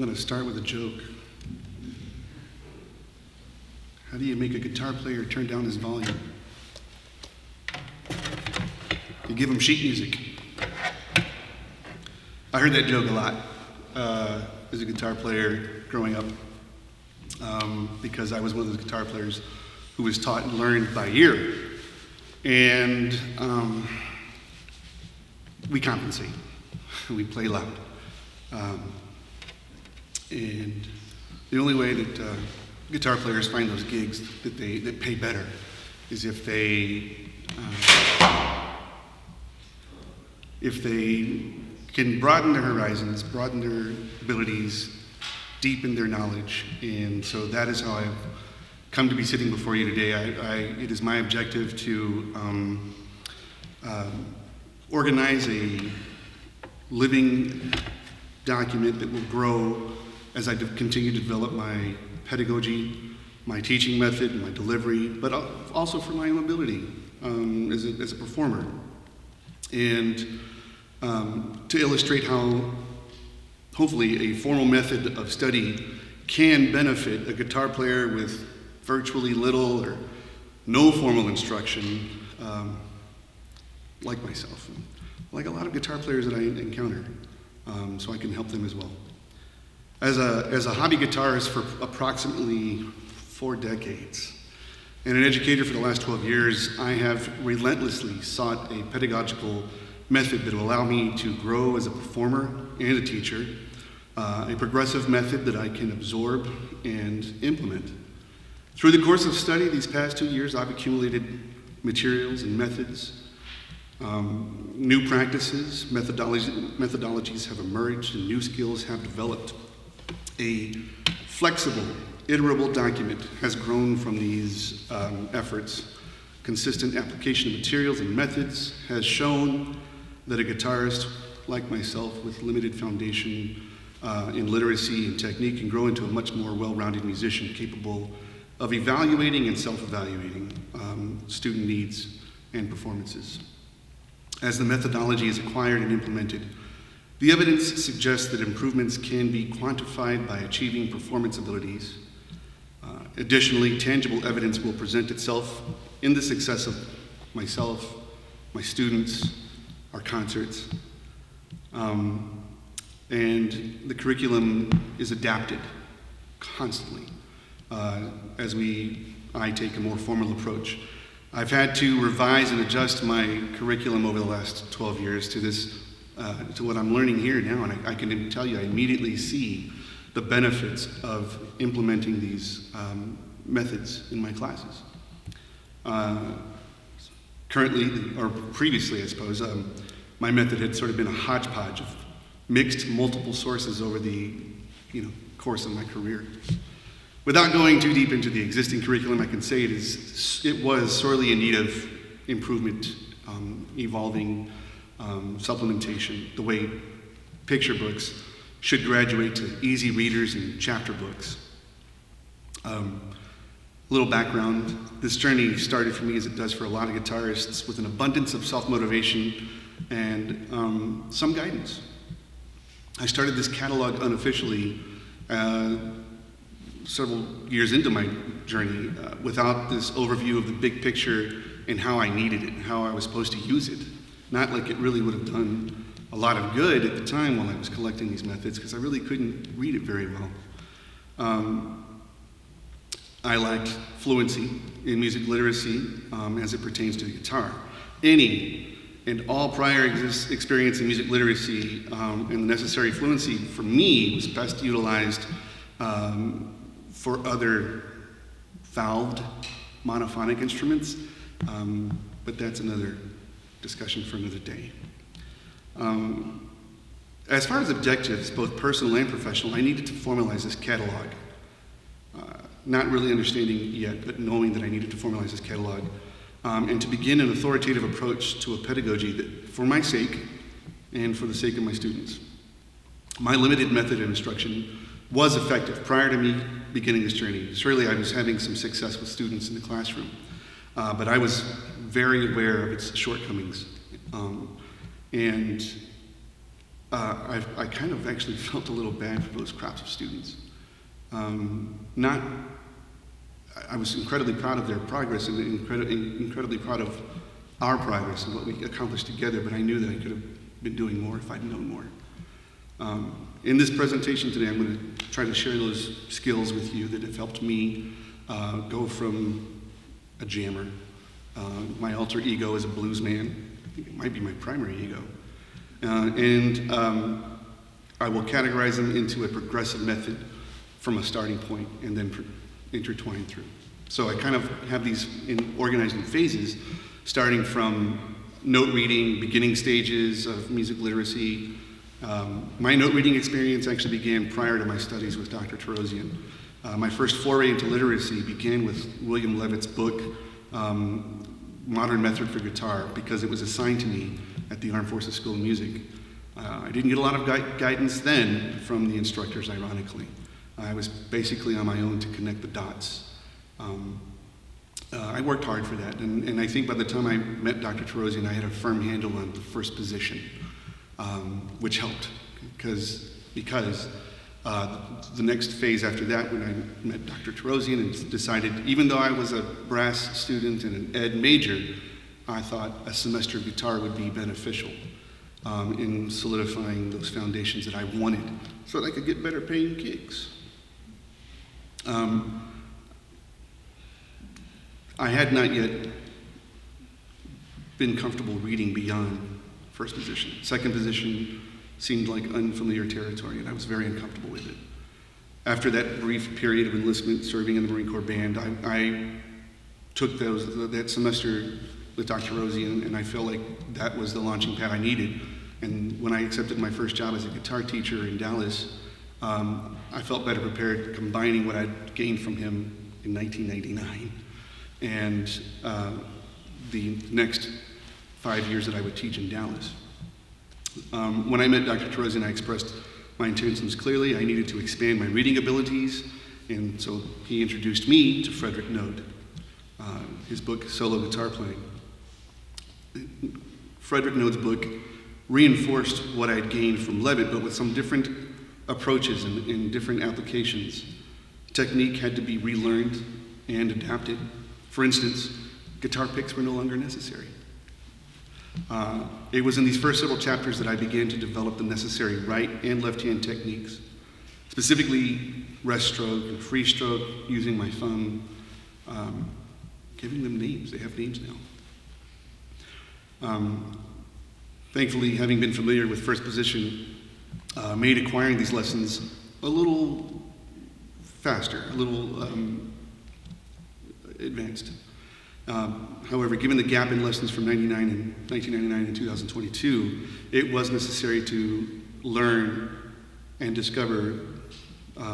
going to start with a joke. How do you make a guitar player turn down his volume? You give him sheet music. I heard that joke a lot as a guitar player growing up because I was one of those guitar players who was taught and learned by ear. And we compensate. We play loud. And the only way that guitar players find those gigs that pay better is if they can broaden their horizons, broaden their abilities, deepen their knowledge. And so that is how I've come to be sitting before you today. It is my objective to organize a living document that will grow as I continue to develop my pedagogy, my teaching method, and my delivery, but also for my own ability as a performer. And to illustrate how hopefully a formal method of study can benefit a guitar player with virtually little or no formal instruction, like myself, like a lot of guitar players that I encounter, so I can help them as well. As a hobby guitarist for approximately 4 decades, and an educator for the last 12 years, I have relentlessly sought a pedagogical method that will allow me to grow as a performer and a teacher, a progressive method that I can absorb and implement. Through the course of study these past 2 years, I've accumulated materials and methods. New practices, methodologies have emerged, and new skills have developed. A flexible, iterable document has grown from these efforts. Consistent application of materials and methods has shown that a guitarist like myself with limited foundation in literacy and technique can grow into a much more well-rounded musician capable of evaluating and self-evaluating student needs and performances. As the methodology is acquired and implemented, the evidence suggests that improvements can be quantified by achieving performance abilities. Additionally, tangible evidence will present itself in the success of myself, my students, our concerts, and the curriculum is adapted constantly as I take a more formal approach. I've had to revise and adjust my curriculum over the last 12 years to what I'm learning here now, and I can tell you I immediately see the benefits of implementing these methods in my classes. Currently, or previously I suppose, my method had sort of been a hodgepodge of mixed multiple sources over the course of my career. Without going too deep into the existing curriculum, I can say it was sorely in need of improvement, evolving, supplementation, the way picture books should graduate to easy readers and chapter books. A little background, this journey started for me, as it does for a lot of guitarists, with an abundance of self-motivation and some guidance. I started this catalog unofficially several years into my journey without this overview of the big picture and how I needed it, and how I was supposed to use it. Not like it really would have done a lot of good at the time while I was collecting these methods, because I really couldn't read it very well. I lacked fluency in music literacy as it pertains to the guitar. Any and all prior experience in music literacy and the necessary fluency for me was best utilized for other valved monophonic instruments, but that's another discussion for another day. As far as objectives, both personal and professional, I needed to formalize this catalog. Not really understanding yet, but knowing that I needed to formalize this catalog and to begin an authoritative approach to a pedagogy that, for my sake and for the sake of my students. My limited method of instruction was effective prior to me beginning this journey. Surely I was having some success with students in the classroom, but I was very aware of its shortcomings. And I kind of actually felt a little bad for those crops of students. I was incredibly proud of their progress and incredibly proud of our progress and what we accomplished together, but I knew that I could have been doing more if I'd known more. In this presentation today, I'm going to try to share those skills with you that have helped me go from a jammer. My alter ego is a blues man. I think it might be my primary ego. And I will categorize them into a progressive method from a starting point and then intertwine through. So I kind of have these organized in phases, starting from note reading, beginning stages of music literacy. My note reading experience actually began prior to my studies with Dr. Tarosian. My first foray into literacy began with William Levitt's book, Modern Method for Guitar, because it was assigned to me at the Armed Forces School of Music. I didn't get a lot of guidance then from the instructors, ironically. I was basically on my own to connect the dots. I worked hard for that, and I think by the time I met Dr. Tarosian, I had a firm handle on the first position, which helped, because the next phase after that, when I met Dr. Tarosian and decided, even though I was a brass student and an ed major, I thought a semester of guitar would be beneficial in solidifying those foundations that I wanted so that I could get better paying gigs. I had not yet been comfortable reading beyond first position. Second position seemed like unfamiliar territory, and I was very uncomfortable with it. After that brief period of enlistment, serving in the Marine Corps Band, I took that semester with Dr. Tarosian, and I felt like that was the launching pad I needed. And when I accepted my first job as a guitar teacher in Dallas, I felt better prepared combining what I'd gained from him in 1999 and the next 5 years that I would teach in Dallas. When I met Dr. Tarosian, I expressed my intentions clearly. I needed to expand my reading abilities, and so he introduced me to Frederick Node, his book, Solo Guitar Playing. Frederick Node's book reinforced what I'd gained from Levitt, but with some different approaches and different applications. Technique had to be relearned and adapted. For instance, guitar picks were no longer necessary. It was in these first several chapters that I began to develop the necessary right and left hand techniques, specifically rest stroke and free stroke, using my thumb, giving them names. They have names now. Thankfully, having been familiar with first position, made acquiring these lessons a little faster, a little advanced. However, given the gap in lessons from 1999 and 2022, it was necessary to learn and discover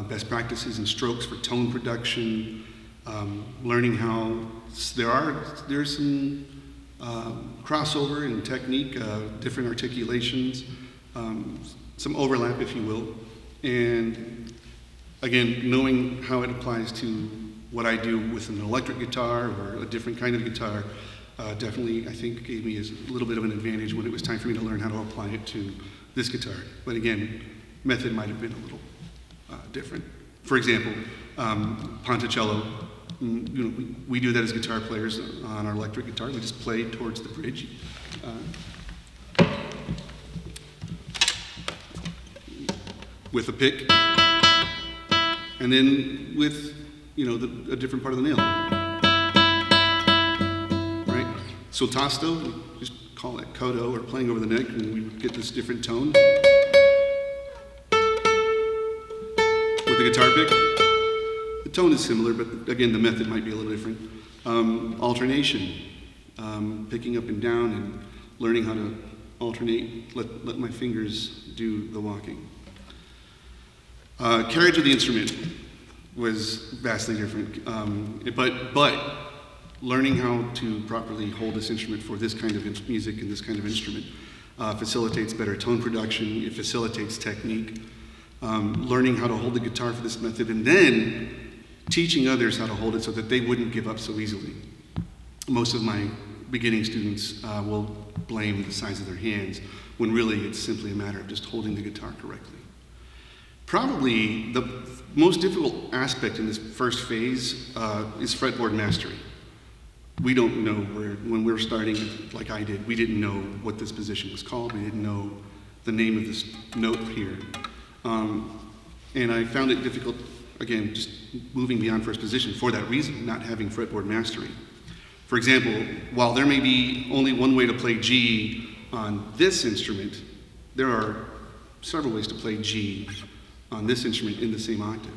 best practices and strokes for tone production, learning how there's some crossover in technique, different articulations, some overlap, if you will, and again, knowing how it applies to what I do with an electric guitar or a different kind of guitar definitely, I think, gave me a little bit of an advantage when it was time for me to learn how to apply it to this guitar. But again, method might have been a little different. For example, Ponticello, we do that as guitar players on our electric guitar. We just play towards the bridge. With a pick, and then with a different part of the nail, right? So tasto, we just call it codo or playing over the neck, and we would get this different tone. With the guitar pick, the tone is similar, but again, the method might be a little different. Alternation, picking up and down and learning how to alternate, let my fingers do the walking. Carriage of the instrument was vastly different, but learning how to properly hold this instrument for this kind of music and this kind of instrument facilitates better tone production, it facilitates technique, learning how to hold the guitar for this method, and then teaching others how to hold it so that they wouldn't give up so easily. Most of my beginning students will blame the size of their hands, when really it's simply a matter of just holding the guitar correctly. Probably the most difficult aspect in this first phase is fretboard mastery. We don't know when we're starting, like I did, we didn't know what this position was called. We didn't know the name of this note here. And I found it difficult, again, just moving beyond first position for that reason, not having fretboard mastery. For example, while there may be only one way to play G on this instrument, there are several ways to play G on this instrument in the same octave.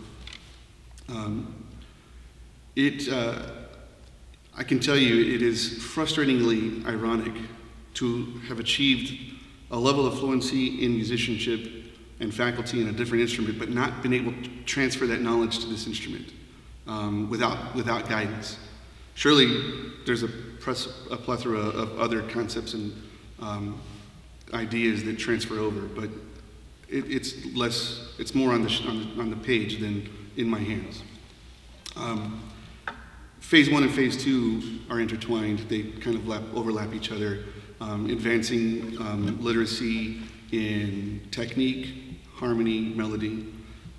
I can tell you it is frustratingly ironic to have achieved a level of fluency in musicianship and faculty in a different instrument, but not been able to transfer that knowledge to this instrument without guidance. Surely there's a plethora of other concepts and ideas that transfer over, but it's more on the page than in my hands. Phase 1 and Phase 2 are intertwined. They kind of overlap each other. Advancing literacy in technique, harmony, melody.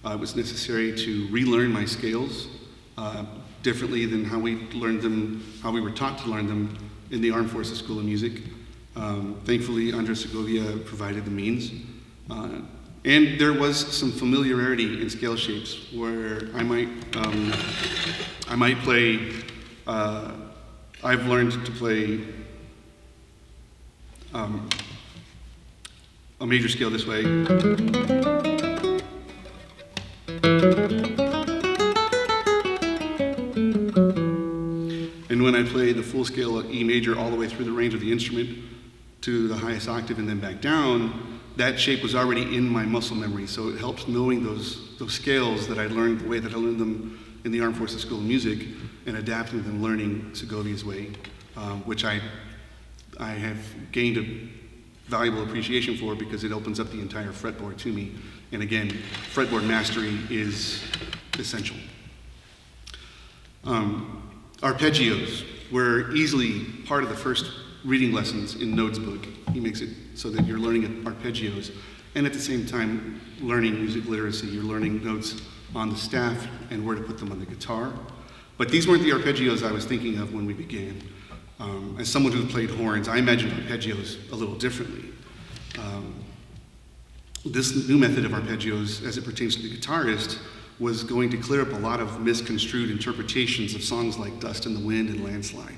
It was necessary to relearn my scales differently than how we learned them, how we were taught to learn them in the Armed Forces School of Music. Thankfully, Andres Segovia provided the means. And there was some familiarity in scale shapes where I might play, I've learned to play a major scale this way. And when I play the full scale of E major all the way through the range of the instrument to the highest octave and then back down, that shape was already in my muscle memory, so it helps knowing those scales that I learned the way that I learned them in the Armed Forces School of Music and adapting them, learning Segovia's way, which I have gained a valuable appreciation for because it opens up the entire fretboard to me. And again, fretboard mastery is essential. Arpeggios were easily part of the first reading lessons in Node's book. He makes it so that you're learning arpeggios and at the same time learning music literacy. You're learning notes on the staff and where to put them on the guitar. But these weren't the arpeggios I was thinking of when we began. As someone who played horns, I imagined arpeggios a little differently. This new method of arpeggios, as it pertains to the guitarist, was going to clear up a lot of misconstrued interpretations of songs like Dust in the Wind and Landslide.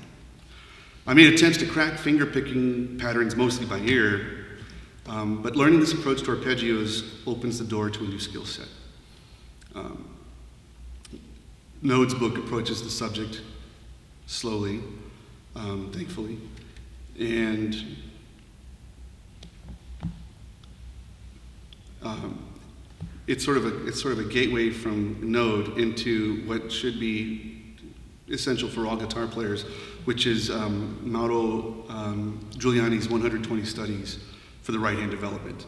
I made attempts to crack finger-picking patterns mostly by ear, but learning this approach to arpeggios opens the door to a new skill set. Node's book approaches the subject slowly, thankfully, and it's sort of a gateway from Node into what should be essential for all guitar players, which is Mauro Giuliani's 120 Studies for the Right Hand Development.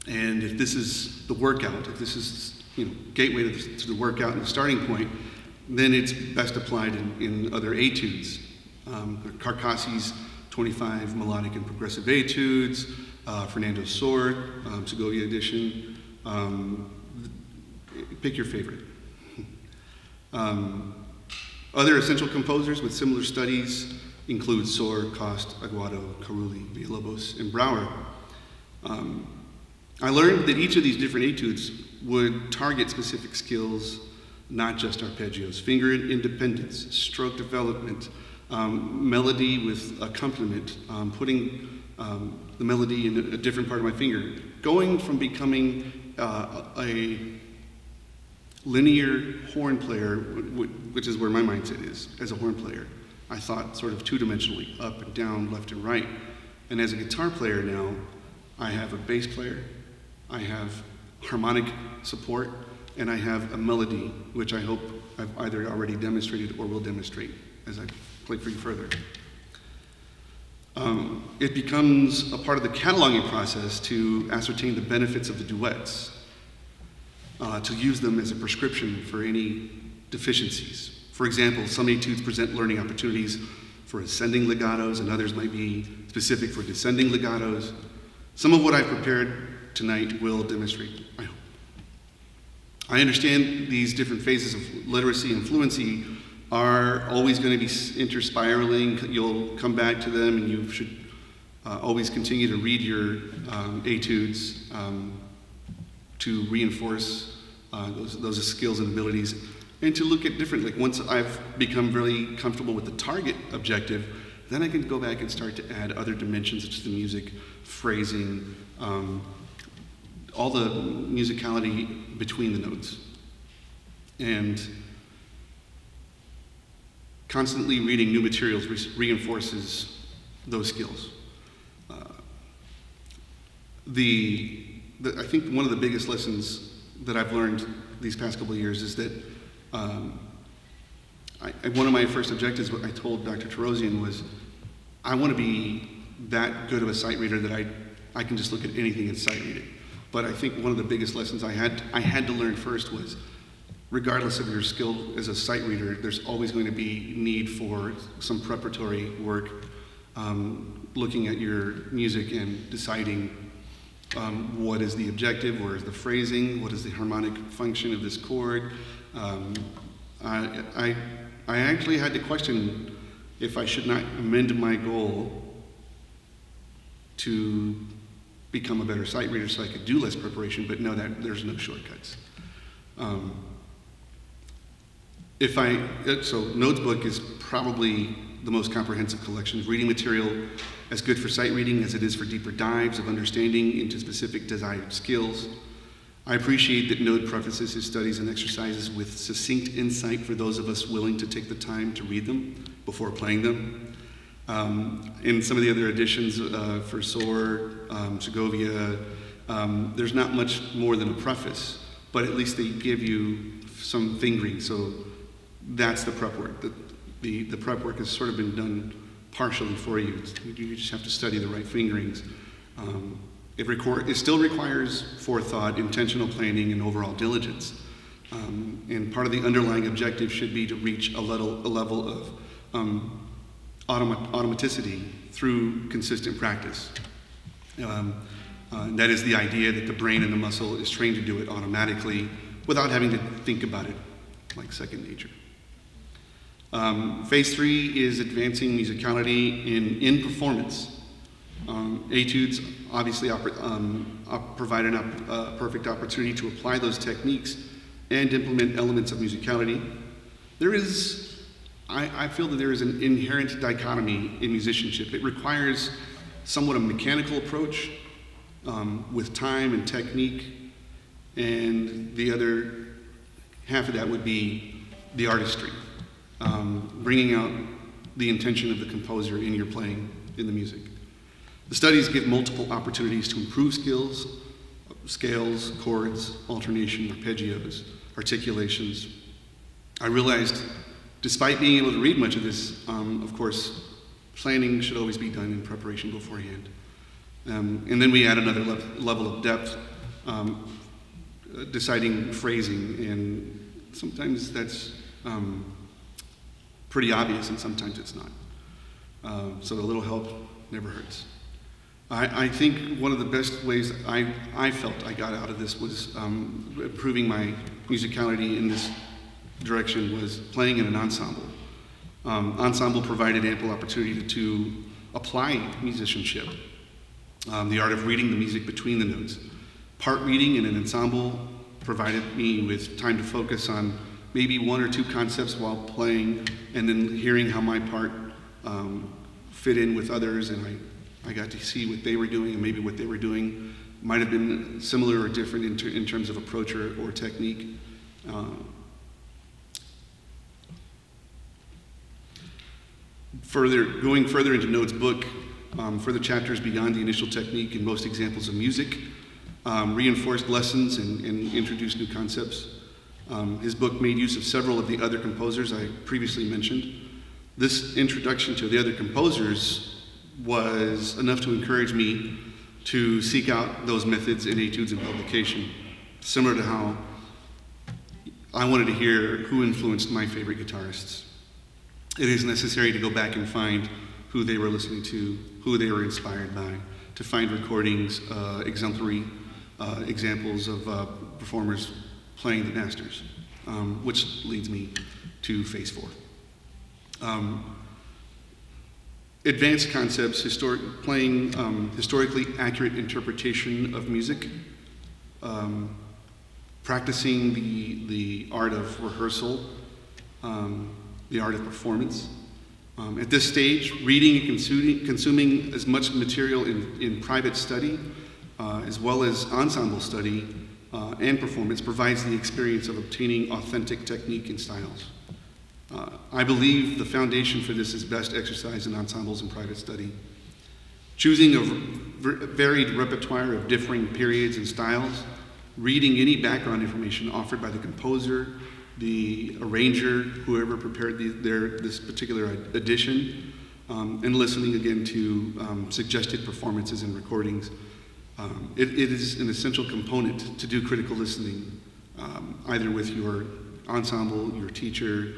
And if this is the workout, if this is gateway to the workout and the starting point, then it's best applied in other etudes. Carcassi's 25 melodic and progressive etudes, Fernando's Sword, Segovia edition. Pick your favorite. Other essential composers with similar studies include Sohr, Cost, Aguado, Carulli, Villalobos, and Brouwer. I learned that each of these different etudes would target specific skills, not just arpeggios, finger independence, stroke development, melody with accompaniment, putting the melody in a different part of my finger, going from becoming a linear horn player, which is where my mindset is as a horn player. I thought sort of two-dimensionally, up and down, left and right. And as a guitar player now, I have a bass player, I have harmonic support, and I have a melody, which I hope I've either already demonstrated or will demonstrate as I play for you further. It becomes a part of the cataloging process to ascertain the benefits of the duets, to use them as a prescription for any deficiencies. For example, some etudes present learning opportunities for ascending legatos, and others might be specific for descending legatos. Some of what I've prepared tonight will demonstrate, I hope. I understand these different phases of literacy and fluency are always going to be interspiraling. You'll come back to them, and you should always continue to read your etudes to reinforce those skills and abilities, and to look at different, like once I've become really comfortable with the target objective, then I can go back and start to add other dimensions to the music, phrasing, all the musicality between the notes. And constantly reading new materials reinforces those skills. I think one of the biggest lessons that I've learned these past couple of years is that one of my first objectives, what I told Dr. Tarosian was, I want to be that good of a sight reader that I can just look at anything and sight read it. But I think one of the biggest lessons I had to learn first was, regardless of your skill as a sight reader, there's always going to be need for some preparatory work, looking at your music and deciding what is the objective, where is the phrasing, what is the harmonic function of this chord. I actually had to question if I should not amend my goal to become a better sight reader so I could do less preparation, but know that there's no shortcuts. So Node's book is probably the most comprehensive collection of reading material, as good for sight reading as it is for deeper dives of understanding into specific desired skills. I appreciate that Node prefaces his studies and exercises with succinct insight for those of us willing to take the time to read them before playing them. In some of the other editions for SOAR, Segovia, there's not much more than a preface, but at least they give you some fingering. So that's the prep work. The prep work has sort of been done partially for you. You just have to study the right fingerings. It still requires forethought, intentional planning, and overall diligence. And part of the underlying objective should be to reach a level of automaticity through consistent practice. That is the idea that the brain and the muscle is trained to do it automatically without having to think about it like second nature. Phase 3 is advancing musicality in performance. Etudes obviously provide a perfect opportunity to apply those techniques and implement elements of musicality. I feel that there is an inherent dichotomy in musicianship. It requires somewhat a mechanical approach with time and technique, and the other half of that would be the artistry, bringing out the intention of the composer in your playing in the music. The studies give multiple opportunities to improve skills, scales, chords, alternation, arpeggios, articulations. I realized, despite being able to read much of this, of course, planning should always be done in preparation beforehand. And then we add another level of depth, deciding phrasing, and sometimes that's pretty obvious and sometimes it's not. So a little help never hurts. I think one of the best ways I felt I got out of this was improving my musicality in this direction was playing in an ensemble. Ensemble provided ample opportunity to apply musicianship, the art of reading the music between the notes. Part reading in an ensemble provided me with time to focus on maybe one or two concepts while playing, and then hearing how my part fit in with others, and I got to see what they were doing, and maybe what they were doing might have been similar or different in terms of approach or technique. Going further into Node's book, further chapters beyond the initial technique and most examples of music, reinforced lessons and introduced new concepts. His book made use of several of the other composers I previously mentioned. This introduction to the other composers was enough to encourage me to seek out those methods in etudes and publication, similar to how I wanted to hear who influenced my favorite guitarists. it is necessary to go back and find who they were listening to, who they were inspired by, to find recordings, exemplary examples of performers playing the masters, which leads me to phase 4. Advanced concepts, playing historically accurate interpretation of music, practicing the art of rehearsal, the art of performance. At this stage, reading and consuming as much material in private study, as well as ensemble study and performance, provides the experience of obtaining authentic technique and styles. I believe the foundation for this is best exercised in ensembles and private study. Choosing a varied repertoire of differing periods and styles, reading any background information offered by the composer, the arranger, whoever prepared this particular edition, and listening again to suggested performances and recordings. It is an essential component to do critical listening, either with your ensemble, your teacher,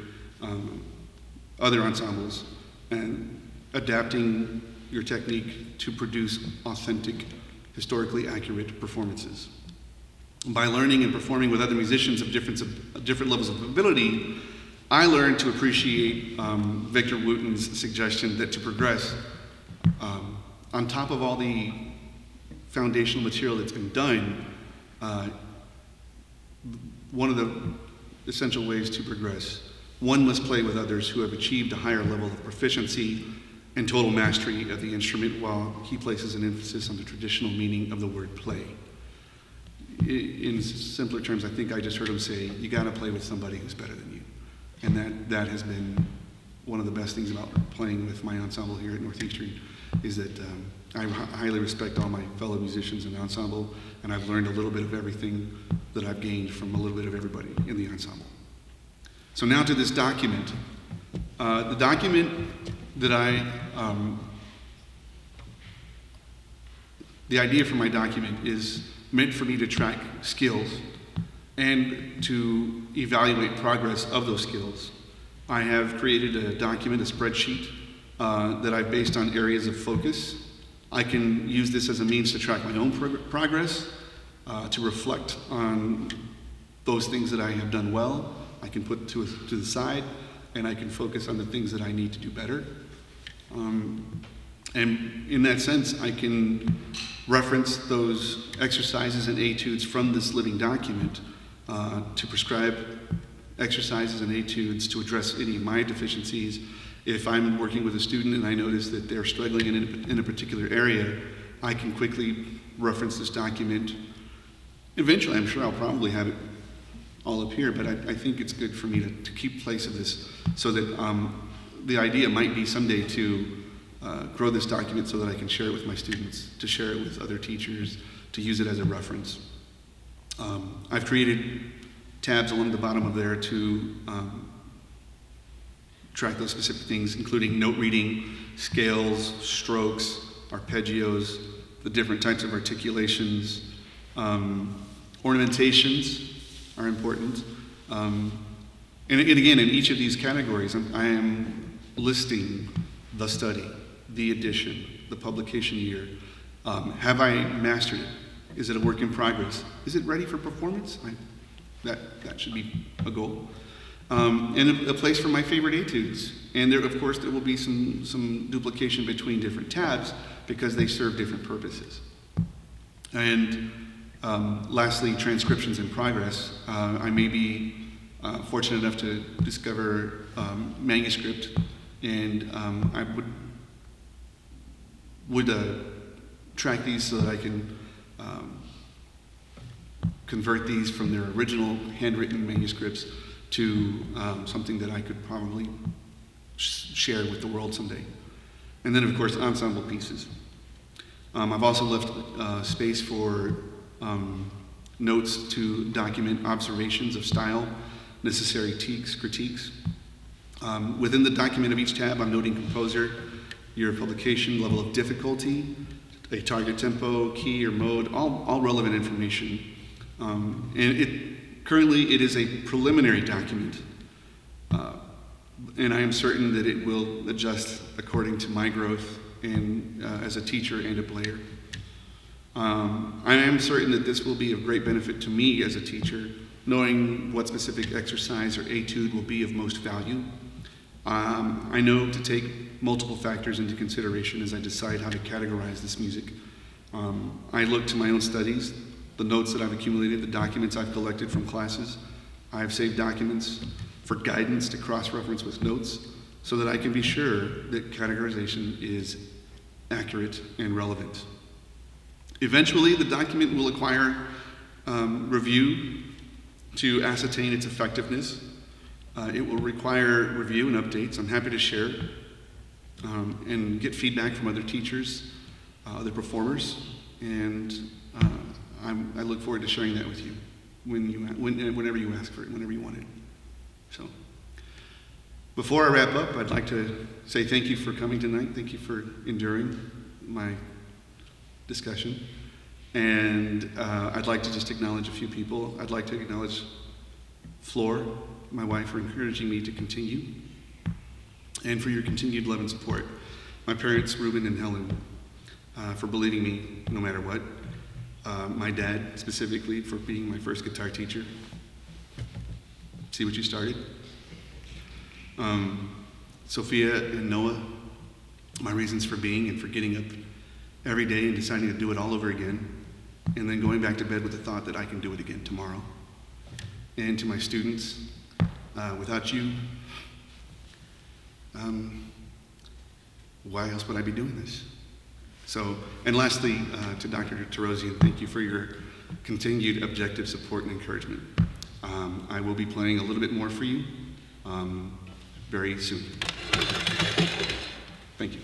other ensembles, and adapting your technique to produce authentic, historically accurate performances. By learning and performing with other musicians of different levels of ability, I learned to appreciate Victor Wooten's suggestion that to progress, on top of all the foundational material that's been done, one of the essential ways to progress, one must play with others who have achieved a higher level of proficiency and total mastery of the instrument, while he places an emphasis on the traditional meaning of the word play. In simpler terms, I think I just heard him say, you gotta play with somebody who's better than you. And that has been one of the best things about playing with my ensemble here at Northeastern, is that I highly respect all my fellow musicians in the ensemble, and I've learned a little bit of everything that I've gained from a little bit of everybody in the ensemble. So now to this document. The document that the idea for my document is meant for me to track skills and to evaluate progress of those skills. I have created a document, a spreadsheet, that I've based on areas of focus. I can use this as a means to track my own progress, to reflect on those things that I have done well. I can put to the side, and I can focus on the things that I need to do better. And in that sense, I can reference those exercises and etudes from this living document to prescribe exercises and etudes to address any of my deficiencies. If I'm working with a student and I notice that they're struggling in a particular area, I can quickly reference this document. Eventually, I'm sure I'll probably have it all up here, but I think it's good for me to keep place of this, so that the idea might be someday to grow this document so that I can share it with my students, to share it with other teachers, to use it as a reference. I've created tabs along the bottom of there to track those specific things, including note reading, scales, strokes, arpeggios, the different types of articulations. Ornamentations are important. And again, in each of these categories, I am listing the study, the edition, the publication year. Have I mastered it? Is it a work in progress? Is it ready for performance? That should be a goal. And a place for my favorite etudes. And there, of course, there will be some duplication between different tabs because they serve different purposes. And lastly, transcriptions in progress. I may be fortunate enough to discover manuscript, and I would track these so that I can convert these from their original handwritten manuscripts to something that I could probably share with the world someday. And then, of course, ensemble pieces. I've also left space for notes to document observations of style, necessary critiques. Within the document of each tab, I'm noting composer, year of publication, level of difficulty, a target tempo, key or mode, all relevant information. And currently it is a preliminary document. and I am certain that it will adjust according to my growth and as a teacher and a player. I am certain that this will be of great benefit to me as a teacher, knowing what specific exercise or etude will be of most value. I know to take multiple factors into consideration as I decide how to categorize this music. I look to my own studies, the notes that I've accumulated, the documents I've collected from classes. I have saved documents for guidance to cross-reference with notes so that I can be sure that categorization is accurate and relevant. Eventually, the document will require review to ascertain its effectiveness. It will require review and updates. I'm happy to share and get feedback from other teachers, other performers, and I look forward to sharing that with you whenever you ask for it, whenever you want it. So, before I wrap up, I'd like to say thank you for coming tonight. Thank you for enduring my discussion. And I'd like to just acknowledge a few people. I'd like to acknowledge Flor, my wife, for encouraging me to continue, and for your continued love and support. My parents, Reuben and Helen, for believing me no matter what. My dad, specifically, for being my first guitar teacher. See what you started? Sophia and Noah, my reasons for being and for getting up every day and deciding to do it all over again, and then going back to bed with the thought that I can do it again tomorrow. And to my students, without you, why else would I be doing this? So, and lastly, to Dr. Tarosian, thank you for your continued objective support and encouragement. I will be playing a little bit more for you very soon. Thank you.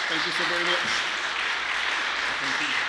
Thank you so very much. Thank you.